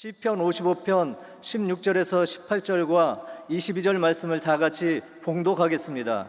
시편 55편 16절에서 18절과 22절 말씀을 다 같이 봉독하겠습니다.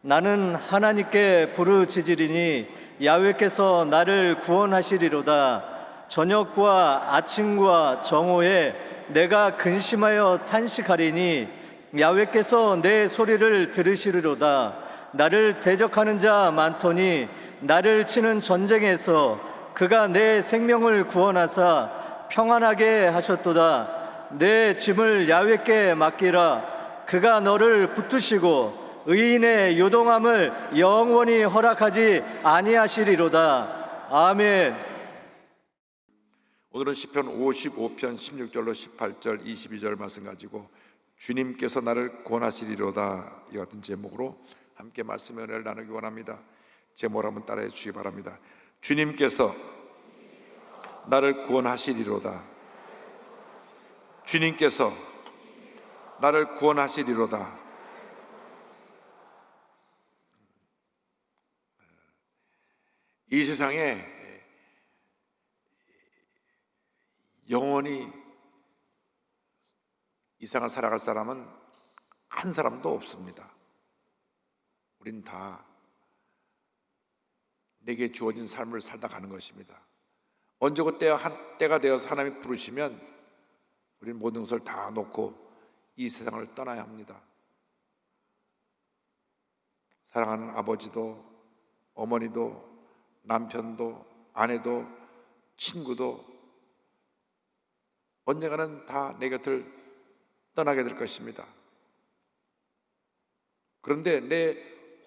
나는 하나님께 부르짖으리니 야훼께서 나를 구원하시리로다. 저녁과 아침과 정오에 내가 근심하여 탄식하리니 야훼께서 내 소리를 들으시리로다. 나를 대적하는 자 많더니 나를 치는 전쟁에서 그가 내 생명을 구원하사 평안하게 하셨도다. 내 짐을 야훼께 맡기라. 그가 너를 붙드시고 의인의 요동함을 영원히 허락하지 아니하시리로다. 아멘. 오늘은 시편 55편 16절로 18절 22절 말씀 가지고 주님께서 나를 구원하시리로다, 이 같은 제목으로 함께 말씀의 은혜를 나누기 원합니다. 제목을 한번 따라해 주시기 바랍니다. 주님께서 나를 구원하시리로다. 주님께서 나를 구원하시리로다. 이 세상에 영원히 이 세상을 살아갈 사람은 한 사람도 없습니다. 우린 다 내게 주어진 삶을 살다 가는 것입니다. 언제고 때가 되어서 하나님이 부르시면 우리는 모든 것을 다 놓고 이 세상을 떠나야 합니다. 사랑하는 아버지도, 어머니도, 남편도, 아내도, 친구도 언젠가는 다 내 곁을 떠나게 될 것입니다. 그런데 내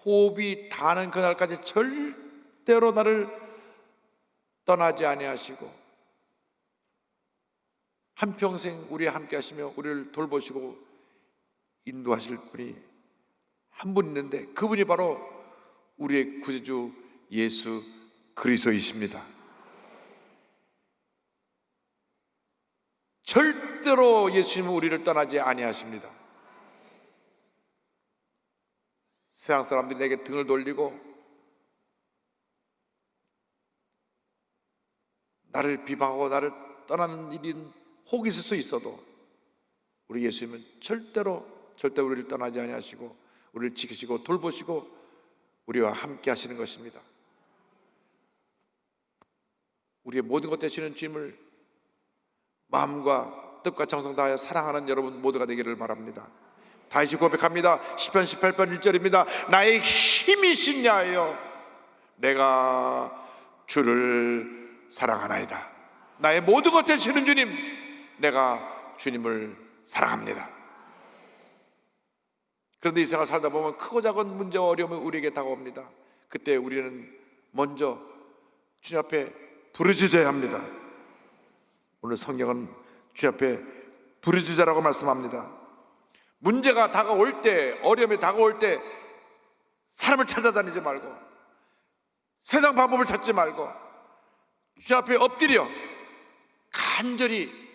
호흡이 닿는 그날까지 절대로 나를 떠나지 아니하시고 한평생 우리와 함께 하시며 우리를 돌보시고 인도하실 분이 한 분 있는데, 그분이 바로 우리의 구주주 예수 그리스도이십니다. 절대로 예수님은 우리를 떠나지 아니하십니다. 세상 사람들이 내게 등을 돌리고 나를 비방하고 나를 떠나는 일이 혹 있을 수 있어도 우리 예수님은 절대로 우리를 떠나지 아니하시고 우리를 지키시고 돌보시고 우리와 함께 하시는 것입니다. 우리의 모든 것 되시는 주님을 마음과 뜻과 정성 다하여 사랑하는 여러분 모두가 되기를 바랍니다. 다시 고백합니다. 시편 18편 1절입니다. 나의 힘이신 야여 내가 주를 사랑하나이다. 나의 모든 것 되시는 주님, 내가 주님을 사랑합니다. 그런데 이 생활 살다 보면 크고 작은 문제와 어려움이 우리에게 다가옵니다. 그때 우리는 먼저 주님 앞에 부르짖어야 합니다. 오늘 성경은 주님 앞에 부르짖으라고 말씀합니다. 문제가 다가올 때, 어려움이 다가올 때 사람을 찾아다니지 말고 세상 방법을 찾지 말고 주님 앞에 엎드려 간절히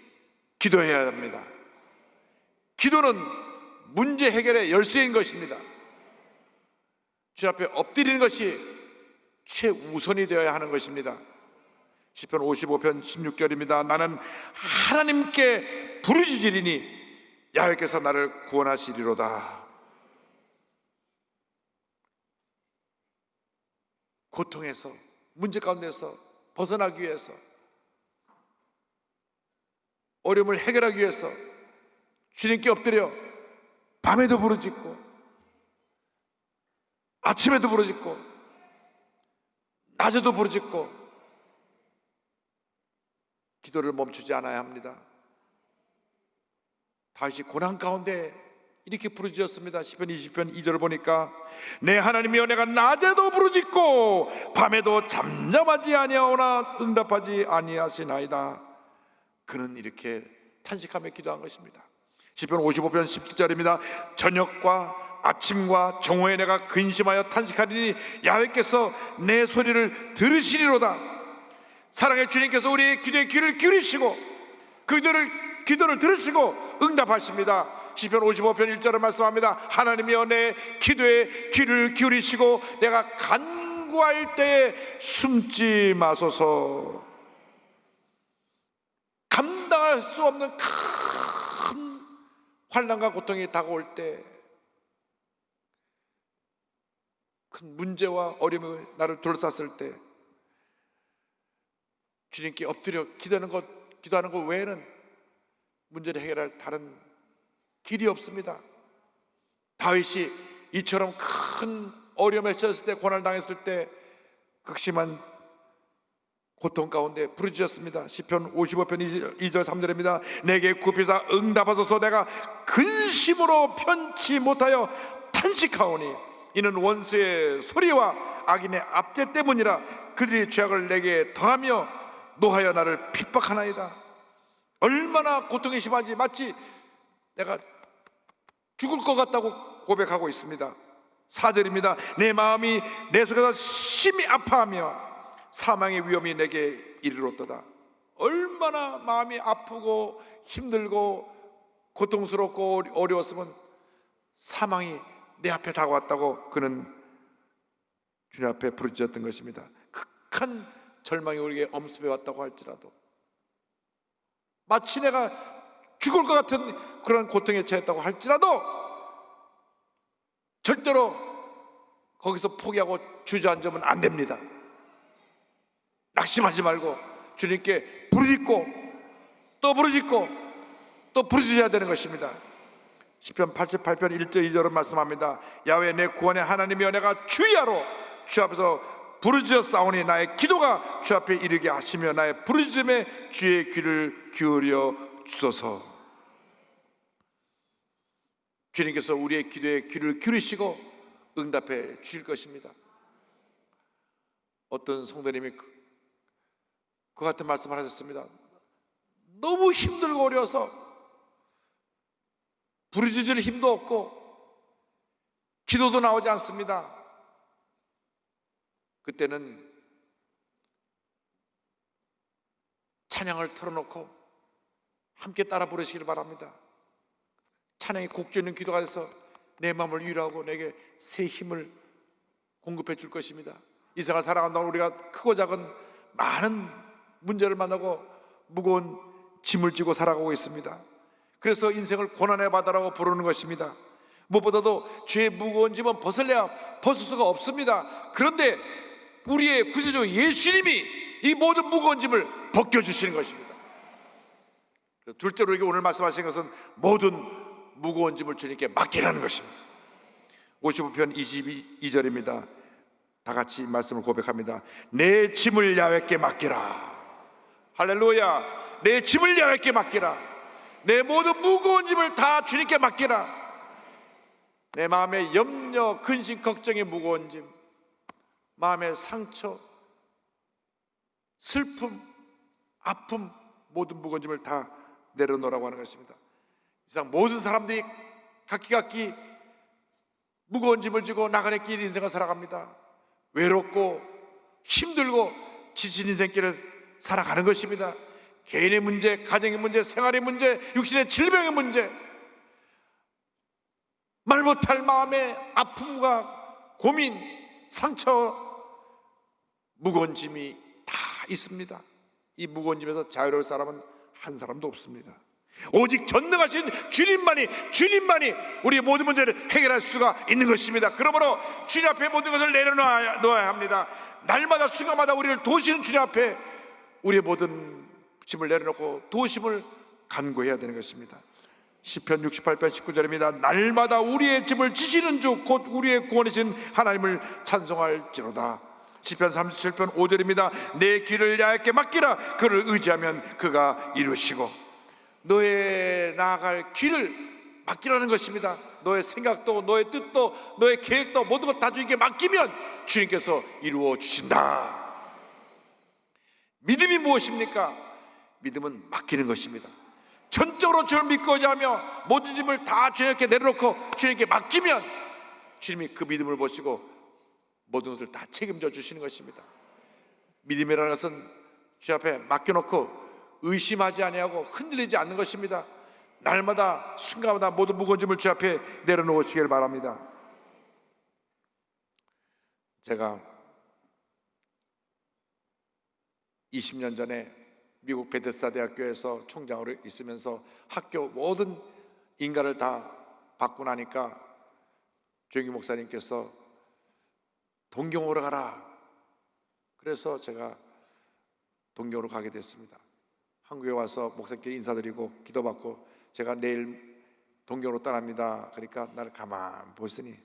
기도해야 합니다. 기도는 문제 해결의 열쇠인 것입니다. 주님 앞에 엎드리는 것이 최우선이 되어야 하는 것입니다. 시편 55편 16절입니다. 나는 하나님께 부르짖으리니 야훼께서 나를 구원하시리로다. 고통에서, 문제 가운데서 벗어나기 위해서, 어려움을 해결하기 위해서 주님께 엎드려 밤에도 부르짖고 아침에도 부르짖고 낮에도 부르짖고 기도를 멈추지 않아야 합니다. 다시 고난 가운데 이렇게 부르짖었습니다. 시편 20편 2절을 보니까 내 하나님이여 내가 낮에도 부르짖고 밤에도 잠잠하지 아니하오나 응답하지 아니하시나이다. 그는 이렇게 탄식하며 기도한 것입니다. 시편 55편 17절입니다. 저녁과 아침과 정오에 내가 근심하여 탄식하리니 야훼께서 내 소리를 들으시리로다. 사랑의 주님께서 우리의 기도에 귀를 기울이시고 그 기도를 들으시고 응답하십니다. 시편 55편 1절을 말씀합니다. 하나님이여 내 기도에 귀를 기울이시고 내가 간구할 때에 숨지 마소서. 감당할 설명할 수 없는 큰 환난과 고통이 다가올 때, 큰 문제와 어려움이 나를 둘러쌌을 때 주님께 엎드려 기도하는 것 외에는 문제를 해결할 다른 길이 없습니다. 다윗이 이처럼 큰 어려움에 처했을 때, 고난을 당했을 때 극심한 고통 가운데 부르짖었습니다. 시편 55편 2절 3절입니다. 내게 굽히사 응답하소서. 내가 근심으로 편치 못하여 탄식하오니 이는 원수의 소리와 악인의 압제 때문이라. 그들이 죄악을 내게 더하며 노하여 나를 핍박하나이다. 얼마나 고통이 심한지 마치 내가 죽을 것 같다고 고백하고 있습니다. 4절입니다. 내 마음이 내 속에서 심히 아파하며 사망의 위험이 내게 이르렀도다. 얼마나 마음이 아프고 힘들고 고통스럽고 어려웠으면 사망이 내 앞에 다가왔다고 그는 주님 앞에 부르짖었던 것입니다. 극한 절망이 우리에게 엄습해 왔다고 할지라도, 마치 내가 죽을 것 같은 그런 고통에 처했다고 할지라도 절대로 거기서 포기하고 주저앉으면 안 됩니다. 낙심하지 말고 주님께 부르짖고 또 부르짖고 또 부르짖어야 되는 것입니다. 시편 88편 1절 2절은 말씀합니다. 야훼 내 구원의 하나님이여, 내가 주야로 주 앞에서 부르짖었사오니 나의 기도가 주 앞에 이르게 하시며 나의 부르짖음에 주의 귀를 기울여 주소서. 주님께서 우리의 기도에 귀를 기울이시고 응답해 주실 것입니다. 어떤 성도님이 그 같은 말씀을 하셨습니다. 너무 힘들고 어려워서 부르짖을 힘도 없고 기도도 나오지 않습니다. 그때는 찬양을 틀어놓고 함께 따라 부르시길 바랍니다. 찬양이 곡조 있는 기도가 돼서 내 마음을 위로하고 내게 새 힘을 공급해 줄 것입니다. 이 세상을 살아간다고 우리가 크고 작은 많은 문제를 만나고 무거운 짐을 지고 살아가고 있습니다. 그래서 인생을 고난의 바다라고 부르는 것입니다. 무엇보다도 죄의 무거운 짐은 벗을 수가 없습니다. 그런데 우리의 구세주 예수님이 이 모든 무거운 짐을 벗겨주시는 것입니다. 둘째로 우리에게 오늘 말씀하신 것은 모든 무거운 짐을 주님께 맡기라는 것입니다. 55편 22절입니다. 다 같이 말씀을 고백합니다. 내 짐을 야훼께 맡기라. 할렐루야. 내 짐을 야훼께 맡기라. 내 모든 무거운 짐을 다 주님께 맡기라. 내 마음의 염려, 근심, 걱정의 무거운 짐, 마음의 상처, 슬픔, 아픔, 모든 무거운 짐을 다 내려놓으라고 하는 것입니다. 이 세상 모든 사람들이 각기 무거운 짐을 지고 나가는 길 인생을 살아갑니다. 외롭고 힘들고 지친 인생길을 살아가는 것입니다. 개인의 문제, 가정의 문제, 생활의 문제, 육신의 질병의 문제, 말 못할 마음의 아픔과 고민, 상처, 무거운 짐이 다 있습니다. 이 무거운 짐에서 자유로울 사람은 한 사람도 없습니다. 오직 전능하신 주님만이 우리의 모든 문제를 해결할 수가 있는 것입니다. 그러므로 주님 앞에 모든 것을 내려놓아야 합니다. 날마다 순간마다 우리를 도우시는 주님 앞에 우리의 모든 짐을 내려놓고 도우심을 간구해야 되는 것입니다. 시편 68편 19절입니다. 날마다 우리의 짐을 지시는 주 곧 우리의 구원이신 하나님을 찬송할지로다. 시편 37편 5절입니다. 내 길을 야훼께 맡기라. 그를 의지하면 그가 이루시고. 너의 나아갈 길을 맡기라는 것입니다. 너의 생각도 너의 뜻도 너의 계획도 모든 것 다 주님께 맡기면 주님께서 이루어 주신다. 믿음이 무엇입니까? 믿음은 맡기는 것입니다. 전적으로 주를 믿고 의지하며 모든 짐을 다 주님께 내려놓고 주님께 맡기면 주님이 그 믿음을 보시고 모든 것을 다 책임져 주시는 것입니다. 믿음이라는 것은 주 앞에 맡겨놓고 의심하지 아니하고 흔들리지 않는 것입니다. 날마다 순간마다 모든 무거운 짐을 주 앞에 내려놓으시길 바랍니다. 제가 20년 전에 미국 베데스다 대학교에서 총장으로 있으면서 학교 모든 인가를 다 받고 나니까 조영기 목사님께서 동경으로 가라. 그래서 제가 동경으로 가게 됐습니다. 한국에 와서 목사님께 인사드리고 기도받고 제가 내일 동경으로 떠납니다. 그러니까 나를 가만 보시더니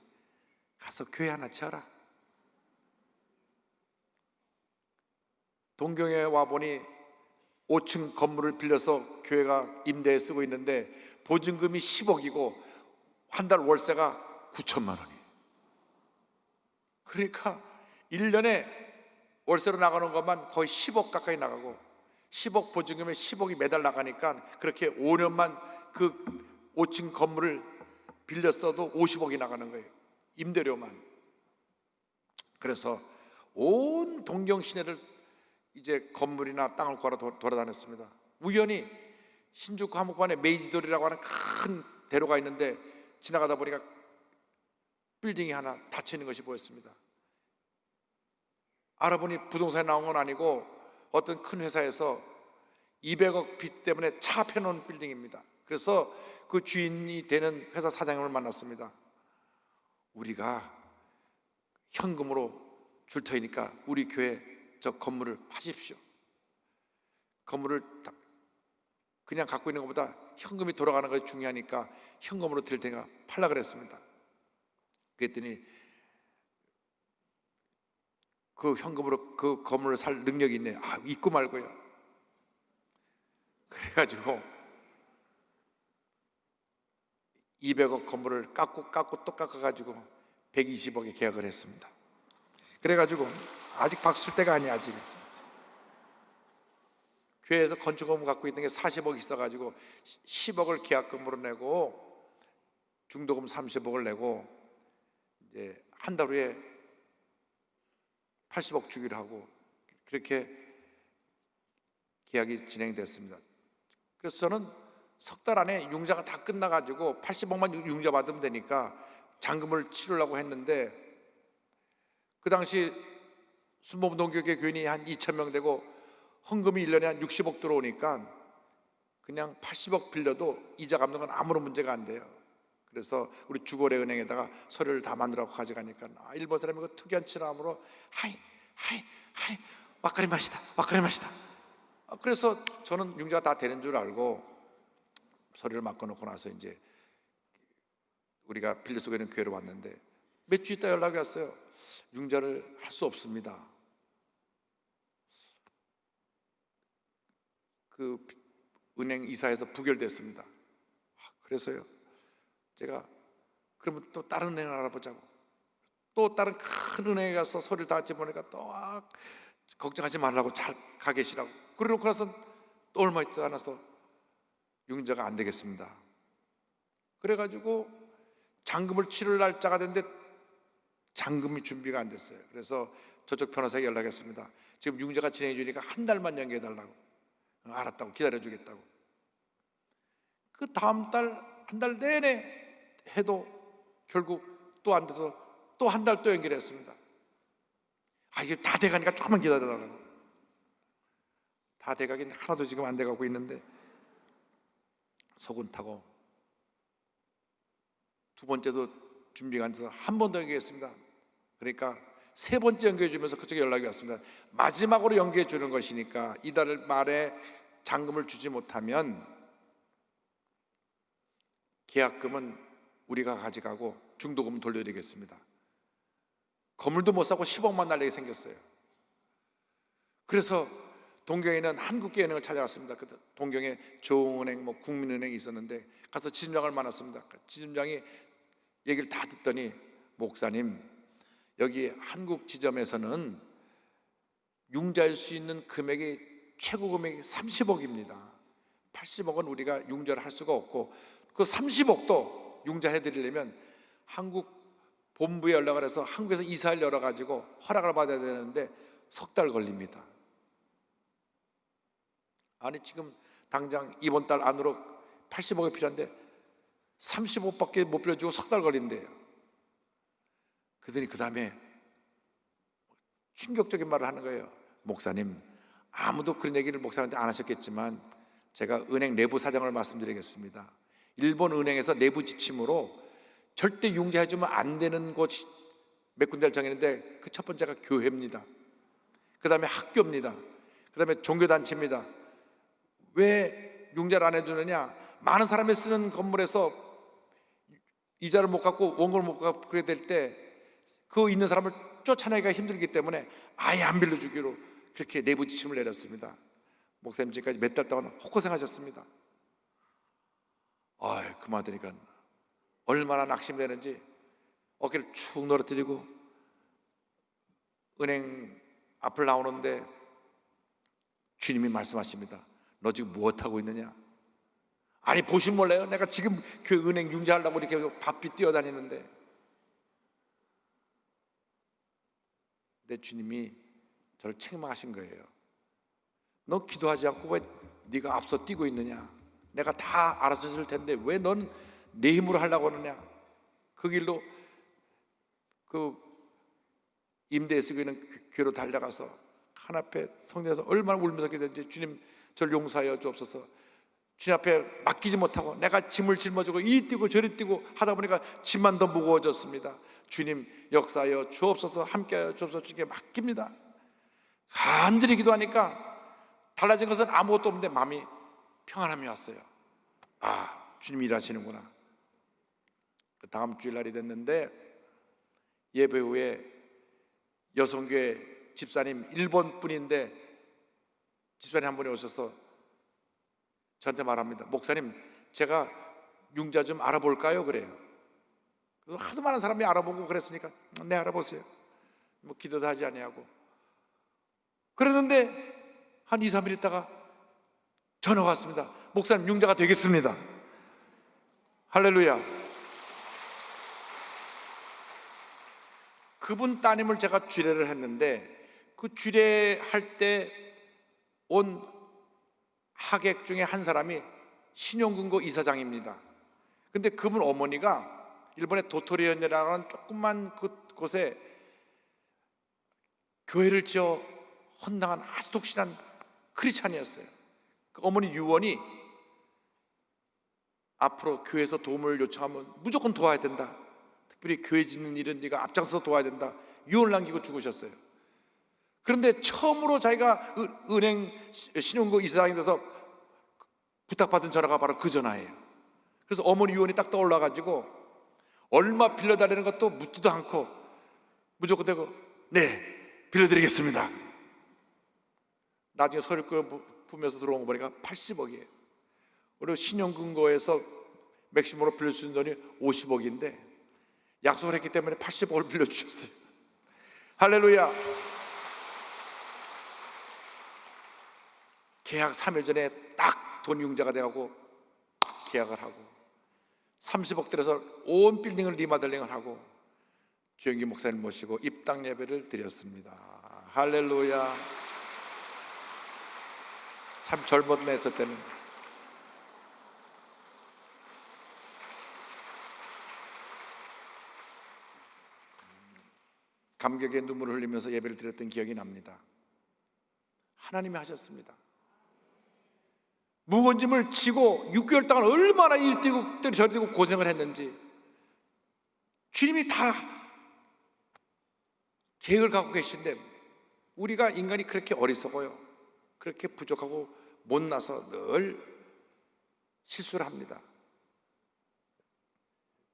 가서 교회 하나 지어라. 동경에 와보니 5층 건물을 빌려서 교회가 임대에 쓰고 있는데 보증금이 10억이고 한 달 월세가 9천만 원이에요. 그러니까 1년에 월세로 나가는 것만 거의 10억 가까이 나가고 10억 보증금에 10억이 매달 나가니까 그렇게 5년만 그 5층 건물을 빌렸어도 50억이 나가는 거예요. 임대료만. 그래서 온 동경 시내를 이제 건물이나 땅을 걸어 돌아다녔습니다. 우연히 신주쿠 한복판에 메이지돌이라고 하는 큰 대로가 있는데 지나가다 보니까 빌딩이 하나 닫혀 있는 것이 보였습니다. 알아보니 부동산에 나온 건 아니고 어떤 큰 회사에서 200억 빚 때문에 차 펴놓은 빌딩입니다. 그래서 그 주인이 되는 회사 사장님을 만났습니다. 우리가 현금으로 줄 테니까 우리 교회 저 건물을 파십시오. 건물을 그냥 갖고 있는 것보다 현금이 돌아가는 것이 중요하니까 현금으로 드릴 테니까 팔라 그랬습니다. 그랬더니 그 현금으로 그 건물을 살 능력이 있네. 있고 말고요. 그래가지고 200억 건물을 깎고 또 깎아가지고 120억에 계약을 했습니다. 그래가지고 아직 박수 칠 때가 아니야. 아직 교회에서 건축업무 갖고 있는 게 40억 있어가지고 10억을 계약금으로 내고 중도금 30억을 내고 이제 한 달 후에 80억 주기로 하고 그렇게 계약이 진행됐습니다. 그래서 저는 석 달 안에 융자가 다 끝나가지고 80억만 융자 받으면 되니까 잔금을 치르려고 했는데 그 당시 순복음동교회 교인이 한 2,000명 되고 헌금이 1년에 한 60억 들어오니까 그냥 80억 빌려도 이자 갚는 건 아무런 문제가 안 돼요. 그래서 우리 주거래 은행에다가 서류를 다 만들라고 가져가니까 일본 사람이 그 특이한 칠함으로 하이 와카리 마시다. 그래서 저는 융자가 다 되는 줄 알고 서류를 맡겨놓고 나서 이제 우리가 빌려 쓰고 있는 교회로 왔는데 몇 주 있다 연락이 왔어요. 융자를 할 수 없습니다. 그 은행 이사에서 부결됐습니다. 그래서요 제가 그러면 또 다른 은행을 알아보자고 또 다른 큰 은행에 가서 서류를 다 집어보니까 또 걱정하지 말라고 잘 가 계시라고 그러고 나서 또 얼마 있지 않아서 융자가 안 되겠습니다. 그래가지고 잔금을 치를 날짜가 됐는데 잔금이 준비가 안 됐어요. 그래서 저쪽 변호사에게 연락했습니다. 지금 융자가 진행해 주니까 한 달만 연기해 달라고. 알았다고 기다려 주겠다고. 그 다음 달 한 달 내내 해도 결국 또 안 돼서 또 한 달 또 연결했습니다. 이게 다 돼가니까 조금만 기다려 달라고. 다 돼가긴 하나도 지금 안 돼가고 있는데 속은 타고 두 번째도 준비가 안 돼서 한 번 더 연기했습니다. 그러니까 세 번째 연기해 주면서 그쪽에 연락이 왔습니다. 마지막으로 연기해 주는 것이니까 이달 말에 잔금을 주지 못하면 계약금은 우리가 가져가고 중도금은 돌려드리겠습니다. 건물도 못 사고 10억만 날리게 생겼어요. 그래서 동경에 있는 한국계은행을 찾아갔습니다. 그 동경에 조은행, 국민은행이 있었는데 가서 지점장을 만났습니다. 지점장이 얘기를 다 듣더니 목사님 여기 한국 지점에서는 융자할 수 있는 금액이 최고 금액이 30억입니다. 80억은 우리가 융자를 할 수가 없고 그 30억도 융자해 드리려면 한국 본부에 연락을 해서 한국에서 이사를 열어가지고 허락을 받아야 되는데 석 달 걸립니다. 아니 지금 당장 이번 달 안으로 80억이 필요한데 35억밖에 못 빌려주고 석 달 걸린대요. 그러더니 그 다음에 충격적인 말을 하는 거예요. 목사님 아무도 그런 얘기를 목사님한테 안 하셨겠지만 제가 은행 내부 사정을 말씀드리겠습니다. 일본 은행에서 내부 지침으로 절대 융자해주면 안 되는 곳이 몇 군데를 정했는데 그 첫 번째가 교회입니다. 그 다음에 학교입니다. 그 다음에 종교단체입니다. 왜 융자를 안 해주느냐? 많은 사람이 쓰는 건물에서 이자를 못 갚고 원금을 못 갚고 그래야 될 때 그 있는 사람을 쫓아내기가 힘들기 때문에 아예 안 빌려주기로 그렇게 내부 지침을 내렸습니다. 목사님 지금까지 몇 달 동안 혹고생하셨습니다. 그 말 들으니까 얼마나 낙심되는지 어깨를 축 늘어뜨리고 은행 앞을 나오는데 주님이 말씀하십니다. 너 지금 무엇하고 있느냐? 아니 보신 몰래요? 내가 지금 교회 은행 융자하려고 이렇게 바삐 뛰어다니는데. 내 주님이 저를 책망하신 거예요. 너 기도하지 않고 왜 네가 앞서 뛰고 있느냐? 내가 다 알아서 줄 텐데 왜 넌 내 힘으로 하려고 하느냐? 그 길로 그 임대에 쓰고 있는 교회로 달려가서 한 앞에 성전에서 얼마나 울면서 기도했는지, 주님 저를 용서하여 주옵소서. 주님 앞에 맡기지 못하고 내가 짐을 짊어지고 이리 뛰고 저리 뛰고 하다 보니까 짐만 더 무거워졌습니다. 주님 역사하여 주옵소서, 함께하여 주옵소서. 주님께 맡깁니다. 간절히 기도하니까 달라진 것은 아무것도 없는데 마음이 평안함이 왔어요. 주님이 일하시는구나. 그 다음 주일날이 됐는데 예배 후에 여성교회 집사님, 일본 분인데 집사님 한 분이 오셔서 저한테 말합니다. 목사님, 제가 융자 좀 알아볼까요? 그래요. 그래서 하도 많은 사람이 알아보고 그랬으니까 네, 알아보세요. 뭐 기도도 하지 아니하고 그랬는데 한 2, 3일 있다가 전화가 왔습니다. 목사님 융자가 되겠습니다. 할렐루야. 그분 따님을 제가 주례를 했는데 그 주례할 때 온 하객 중에 한 사람이 신용금고 이사장입니다. 근데 그분 어머니가 일본의 도토리현이라는 조그만 곳에 교회를 지어 헌당한 아주 독실한 크리스찬이었어요. 그 어머니 유언이 앞으로 교회에서 도움을 요청하면 무조건 도와야 된다. 특별히 교회 짓는 일은 네가 앞장서서 도와야 된다. 유언을 남기고 죽으셨어요. 그런데 처음으로 자기가 은행 신용금고 이사장이 돼서 부탁받은 전화가 바로 그 전화예요. 그래서 어머니 유언이 딱 떠올라가지고 얼마 빌려달라는 것도 묻지도 않고 무조건 되고 네, 빌려드리겠습니다. 나중에 소리를 끌어부으면서 들어온 거 보니까 80억이에요. 그리고 신용금고에서 맥시멈으로 빌릴 수 있는 돈이 50억인데 약속을 했기 때문에 80억을 빌려주셨어요. 할렐루야. 계약 3일 전에 딱 돈 융자가 돼가고 계약을 하고 30억 들여서 온 빌딩을 리마델링을 하고 주영기 목사님 모시고 입당 예배를 드렸습니다. 할렐루야. 참 젊었네 저 때는. 감격의 눈물을 흘리면서 예배를 드렸던 기억이 납니다. 하나님이 하셨습니다. 무거운 짐을 지고 6개월 동안 얼마나 이리 뛰고 저리 뛰고 고생을 했는지 주님이 다 계획을 갖고 계신데 우리가 인간이 그렇게 어리석어요. 그렇게 부족하고 못나서 늘 실수를 합니다.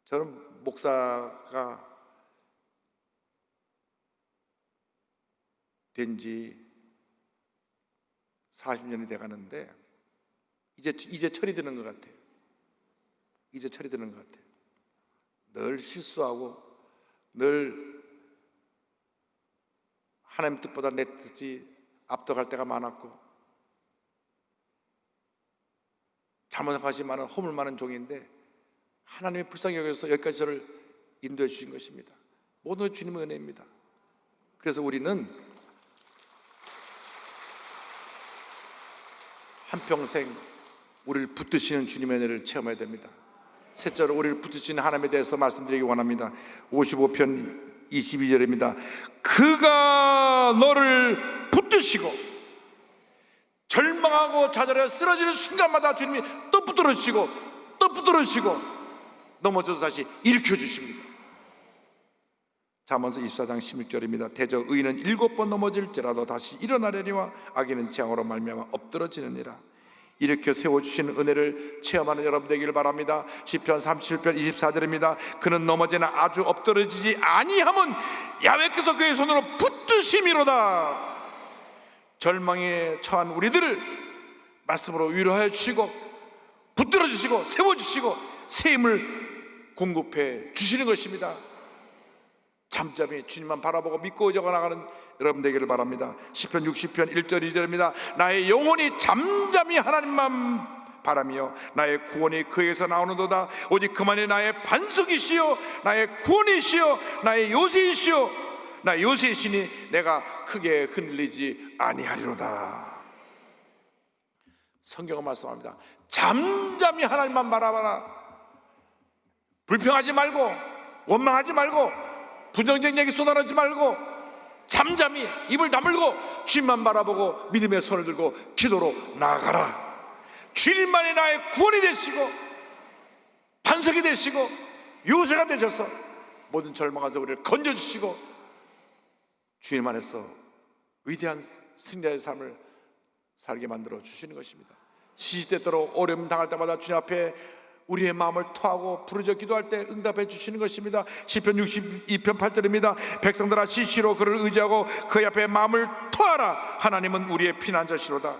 저는 목사가 된 지 40년이 돼 가는데 이제 철이 드는 것 같아요. 이제 철이 드는 것 같아요. 늘 실수하고 늘 하나님 뜻보다 내 뜻이 앞서갈 때가 많았고 잘못하지만은 허물 많은 종인데 하나님의 불쌍히 여겨서 여기까지 저를 인도해 주신 것입니다. 모든 주님의 은혜입니다. 그래서 우리는 한평생 우리를 붙드시는 주님의 은혜를 체험해야 됩니다. 셋째로 우리를 붙드시는 하나님에 대해서 말씀드리기 원합니다. 55편 22절입니다. 그가 너를 붙드시고 절망하고 좌절해 쓰러지는 순간마다 주님이 또 붙들어 주시고 또 붙들어 주시고 넘어져서 다시 일으켜 주십니다. 잠언서 24장 16절입니다. 대저 의인은 7번 넘어질지라도 다시 일어나려니와 악인은 재앙으로 말미암아 엎드러지느니라. 일으켜 세워주시는 은혜를 체험하는 여러분 되기를 바랍니다. 시편 37편 24절입니다. 그는 넘어지나 아주 엎드러지지 아니함은 야훼께서 그의 손으로 붙드심이로다. 절망에 처한 우리들을 말씀으로 위로하여 주시고 붙들어 주시고 세워주시고 새 힘을 공급해 주시는 것입니다. 잠잠히 주님만 바라보고 믿고 의지하고 나가는 여러분 되기를 바랍니다. 시편 60편 1절 2절입니다. 나의 영혼이 잠잠히 하나님만 바라며 나의 구원이 그에게서 나오는도다. 오직 그만이 나의 반석이시요 나의 구원이시요 나의 요새이시요 나의 요새이시니 내가 크게 흔들리지 아니하리로다. 성경은 말씀합니다. 잠잠히 하나님만 바라봐라. 불평하지 말고 원망하지 말고 부정적인 얘기 쏟아내지 말고 잠잠히 입을 다물고 주님만 바라보고 믿음의 손을 들고 기도로 나아가라. 주님만이 나의 구원이 되시고 반석이 되시고 요새가 되셔서 모든 절망에서 우리를 건져주시고 주님 안에서 위대한 승리의 삶을 살게 만들어 주시는 것입니다. 시시때때로 어려움 당할 때마다 주님 앞에 우리의 마음을 토하고 부르짖어 기도할 때 응답해 주시는 것입니다. 시편 62편 8절입니다. 백성들아 시시로 그를 의지하고 그 앞에 마음을 토하라. 하나님은 우리의 피난처시로다.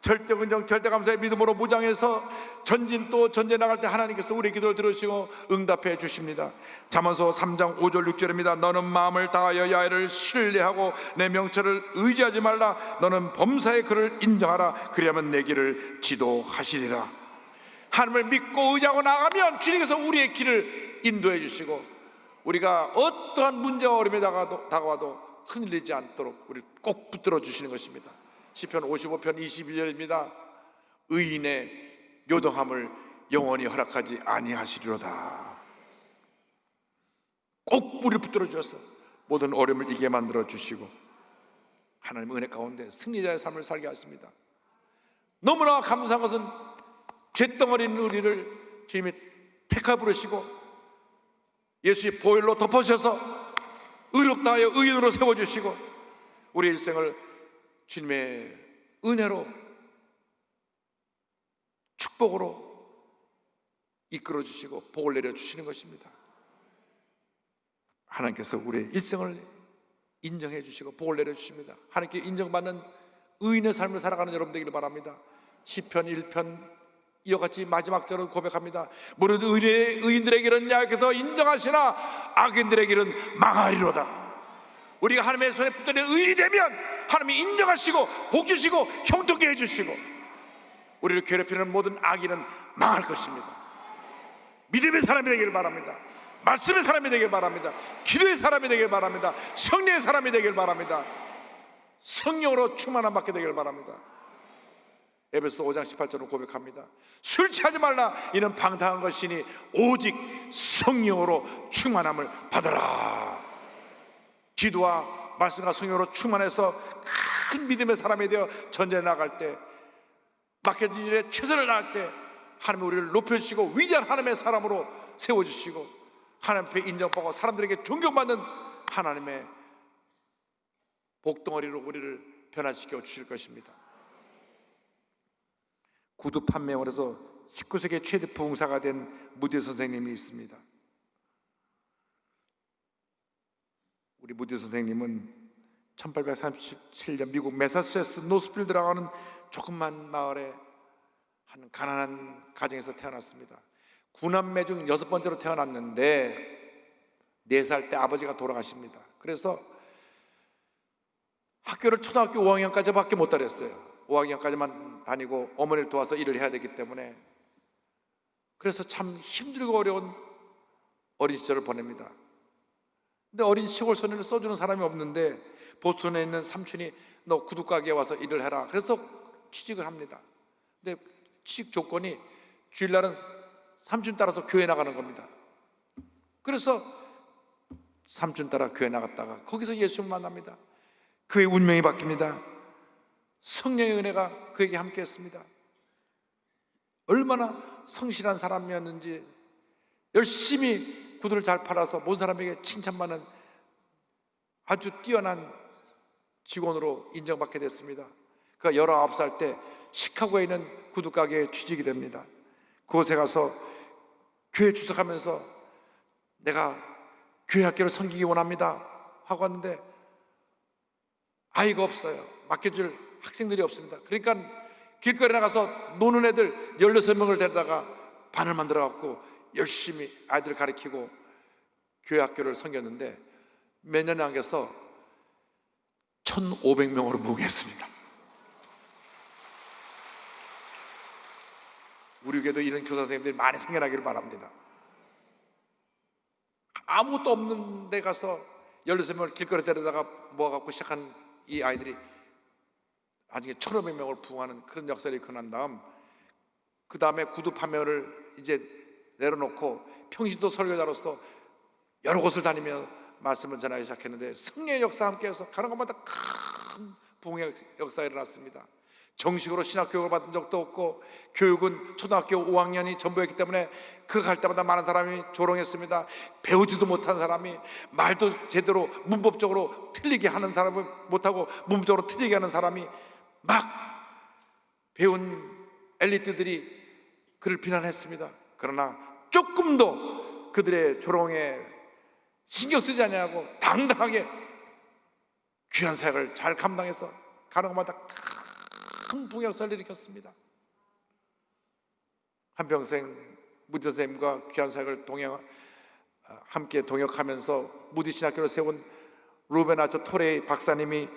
절대 근정 절대 감사의 믿음으로 무장해서 전진 또 전제 나갈 때 하나님께서 우리의 기도를 들으시고 응답해 주십니다. 잠언서 3장 5절 6절입니다. 너는 마음을 다하여 야훼를 신뢰하고 내 명철을 의지하지 말라. 너는 범사의 그를 인정하라. 그리하면 내 길을 지도하시리라. 하나님을 믿고 의지하고 나가면 주님께서 우리의 길을 인도해 주시고 우리가 어떠한 문제와 어려움이 다가와도 흔들리지 않도록 우리를 꼭 붙들어 주시는 것입니다. 시편 55편 22절입니다. 의인의 요동함을 영원히 허락하지 아니하시리로다. 꼭 우리를 붙들어 주셔서 모든 어려움을 이기게 만들어 주시고 하나님 은혜 가운데 승리자의 삶을 살게 하십니다. 너무나 감사한 것은 죄덩어리인 우리를 주님이 택하 부르시고 예수의 보혈로 덮어주셔서 의롭다 하여 의인으로 세워주시고 우리의 일생을 주님의 은혜로 축복으로 이끌어주시고 복을 내려주시는 것입니다. 하나님께서 우리의 일생을 인정해 주시고 복을 내려주십니다. 하나님께 인정받는 의인의 삶을 살아가는 여러분 되기를 바랍니다. 시편 1편 이와 같이 마지막 절을 고백합니다. 무릇 의인들에게는 야훼께서 인정하시나 악인들에게는 망하리로다. 우리가 하나님의 손에 붙들린 의인이 되면 하나님이 인정하시고 복 주시고 형통케 해주시고 우리를 괴롭히는 모든 악인은 망할 것입니다. 믿음의 사람이 되기를 바랍니다. 말씀의 사람이 되기를 바랍니다. 기도의 사람이 되기를 바랍니다. 성령의 사람이 되기를 바랍니다. 성령으로 충만함 받게 되기를 바랍니다. 에베소 5장 18절을 고백합니다. 술 취하지 말라. 이는 방탕한 것이니 오직 성령으로 충만함을 받아라. 기도와 말씀과 성령으로 충만해서 큰 믿음의 사람이 되어 전쟁에 나갈 때 맡겨진 일에 최선을 다할 때 하나님이 우리를 높여주시고 위대한 하나님의 사람으로 세워주시고 하나님 앞에 인정받고 사람들에게 존경받는 하나님의 복덩어리로 우리를 변화시켜 주실 것입니다. 구두 판매원에서 19세기 최대 부흥사가 된 무디 선생님이 있습니다. 우리 무디 선생님은 1837년 미국 매사추세츠 노스필드라고 하는 조그만 마을에 한 가난한 가정에서 태어났습니다. 9남매 중 6번째로 태어났는데 4살 때 아버지가 돌아가십니다. 그래서 학교를 초등학교 5학년까지밖에 못 다녔어요. 5학년까지만 다니고 어머니를 도와서 일을 해야 되기 때문에 그래서 참 힘들고 어려운 어린 시절을 보냅니다. 근데 어린 시골 소년을 써주는 사람이 없는데 보스턴에 있는 삼촌이 너 구두가게에 와서 일을 해라. 그래서 취직을 합니다. 근데 취직 조건이 주일날은 삼촌 따라서 교회 나가는 겁니다. 그래서 삼촌 따라 교회 나갔다가 거기서 예수를 만납니다. 그의 운명이 바뀝니다. 성령의 은혜가 그에게 함께했습니다. 얼마나 성실한 사람이었는지 열심히 구두를 잘 팔아서 모든 사람에게 칭찬받는 아주 뛰어난 직원으로 인정받게 됐습니다. 그가 19살 때 시카고에 있는 구두가게에 취직이 됩니다. 그곳에 가서 교회 주석하면서 내가 교회 학교를 섬기기 원합니다 하고 왔는데 아이가 없어요. 맡겨줄 학생들이 없습니다. 그러니까 길거리에 나가서 노는 애들 16명을 데려다가 반을 만들어 갖고 열심히 아이들을 가르치고 교회 학교를 섬겼는데 몇 년에 안 가서 1,500명으로 부흥했습니다. 우리 교회도 이런 교사 선생님들이 많이 생겨나기를 바랍니다. 아무것도 없는 데 가서 16명을 길거리에 데려다가 모아갖고 시작한 이 아이들이 나중에 1,500명을 부흥하는 그런 역사를 일어난 다음, 그 다음에 구두 판매를 이제 내려놓고 평신도 설교자로서 여러 곳을 다니며 말씀을 전하기 시작했는데 성령의 역사와 함께해서 가는 곳마다 큰 부흥의 역사가 일어났습니다. 정식으로 신학교육을 받은 적도 없고 교육은 초등학교 5학년이 전부였기 때문에 그 갈 때마다 많은 사람이 조롱했습니다. 배우지도 못한 사람이 말도 제대로 문법적으로 틀리게 하는 사람을 못하고 문법적으로 틀리게 하는 사람이 막 배운 엘리트들이 그를 비난했습니다. 그러나 조금도 그들의 조롱에 신경 쓰지 않냐고 당당하게 귀한 사역을 잘 감당해서 가는 곳마다 큰 부역사를 일으켰습니다. 한평생 무디 선생님과 귀한 사역을 함께 동역하면서 무디 신학교를 세운 루벤 아처 토레이 박사님이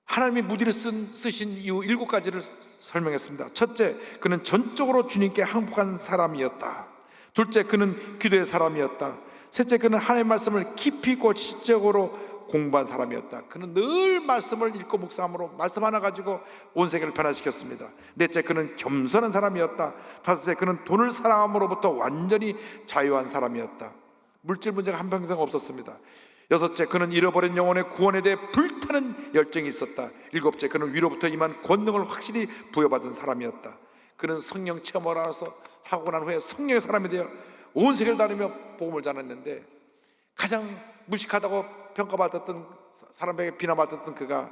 하나님이 무디를 쓰신 이유 7가지를 설명했습니다. 첫째, 그는 전적으로 주님께 항복한 사람이었다. 둘째, 그는 기도의 사람이었다. 셋째, 그는 하나님의 말씀을 깊이 있고 지적으로 공부한 사람이었다. 그는 늘 말씀을 읽고 묵상함으로 말씀 하나 가지고 온 세계를 변화시켰습니다. 넷째, 그는 겸손한 사람이었다. 다섯째, 그는 돈을 사랑함으로부터 완전히 자유한 사람이었다. 물질 문제가 한평생 없었습니다. 여섯째, 그는 잃어버린 영혼의 구원에 대해 불타는 열정이 있었다. 일곱째, 그는 위로부터 임한 권능을 확실히 부여받은 사람이었다. 그는 성령 체험을 알아서 하고 난 후에 성령의 사람이 되어 온 세계를 다니며 복음을 전했는데 가장 무식하다고 평가받았던 사람에게 비난받았던 그가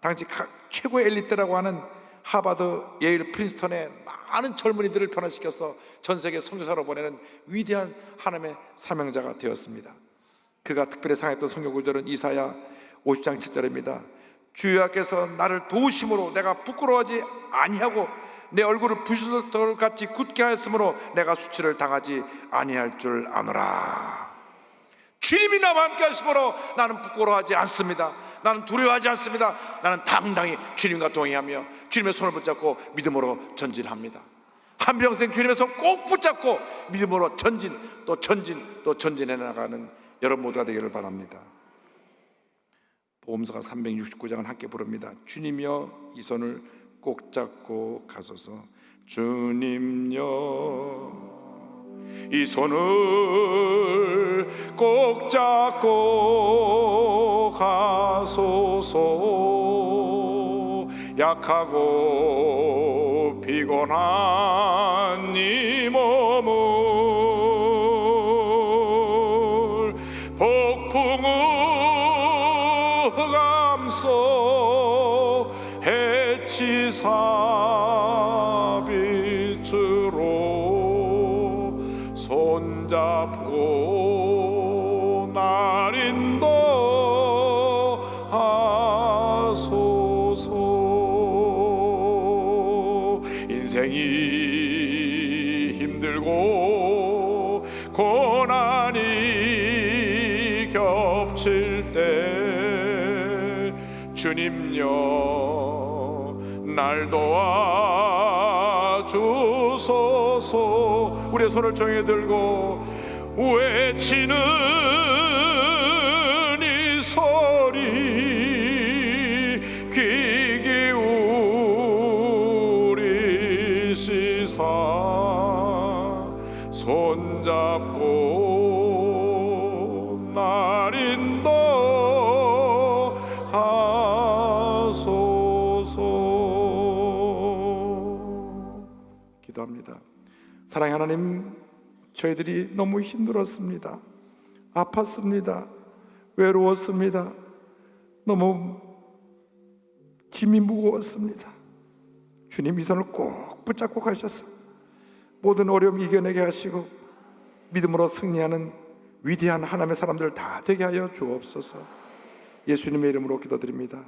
당시 최고의 엘리트라고 하는 하버드, 예일, 프린스턴의 많은 젊은이들을 변화시켜서 전 세계 선교사로 보내는 위대한 하나님의 사명자가 되었습니다. 그가 특별히 사용했던 성경 구절은 이사야 50장 7절입니다. 주 여호와께서 나를 도우심으로 내가 부끄러워하지 아니하고 내 얼굴을 부시돌같이 굳게 하였으므로 내가 수치를 당하지 아니할 줄 아노라. 주님이 나와 함께 하심으로 나는 부끄러워하지 않습니다. 나는 두려워하지 않습니다. 나는 당당히 주님과 동행하며 주님의 손을 붙잡고 믿음으로 전진합니다. 한평생 주님의 손 꼭 붙잡고 믿음으로 전진 또 전진해 나가는 여러분 모두가 되기를 바랍니다. 복음서가 369장은 함께 부릅니다. 주님여 이 손을 꼭 잡고 가소서. 주님여 이 손을 꼭 잡고 가소서. 약하고 피곤한 이 몸을 폭풍우 감소 해치사 빛으로 손잡고 날 인도하소서. 인생이 힘들고 고난이 겹칠 때 주님여 날 도와주소서. 우리의 손을 정해 들고 외치는 이 소리 귀 기울이시사 손잡고 날 인도하소서. 기도합니다. 사랑의 하나님, 저희들이 너무 힘들었습니다. 아팠습니다. 외로웠습니다. 너무 짐이 무거웠습니다. 주님 이 손을 꼭 붙잡고 가셔서 모든 어려움 이겨내게 하시고 믿음으로 승리하는 위대한 하나님의 사람들 다 되게 하여 주옵소서. 예수님의 이름으로 기도드립니다.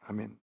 아멘.